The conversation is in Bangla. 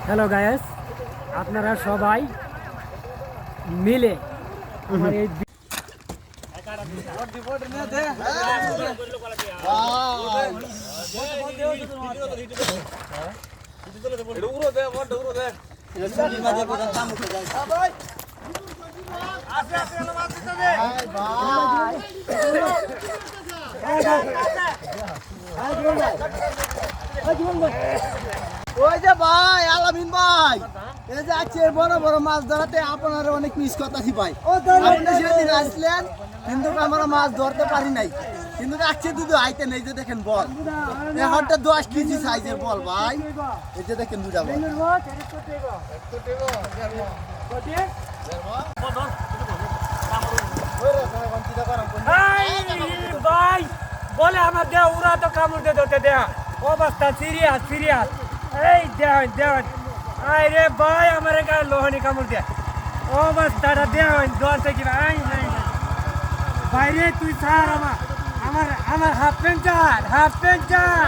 হ্যালো গায়েস, আপনারা সবাই মিলে আমার এই ওই যে ভাই আলামিন ভাই, এই যে আজকে বড় বড় মাছ ধরাতে আপনার অনেক মিস করতেছি ভাই। আপনি সেদিন আসলেন কিন্তু আমরা মাছ ধরতে পারি নাই, কিন্তু আজকে দুটো আইতে নেই। যে দেখেন বল, হঠাৎ 10 কেজি সাইজের বল ভাই। এই যে দেখেন দুটা বল। ভাই বলে আমার দেহ উড়া তো কামড় দিয়ে ধরতে দেয়া অবস্থা সিরিয়াস সিরিয়াস। এই দেওয়ান দেওয়ান আই রে ভাই আমার গায়ে লোহানি কামড় দেয়া অবস্থাটা দেওয়ান ধরতে কি ভাই ভাই রে তুই ছাড় আমার আমার আমার হাফ প্যান্ট চার হাফ প্যান্ট চার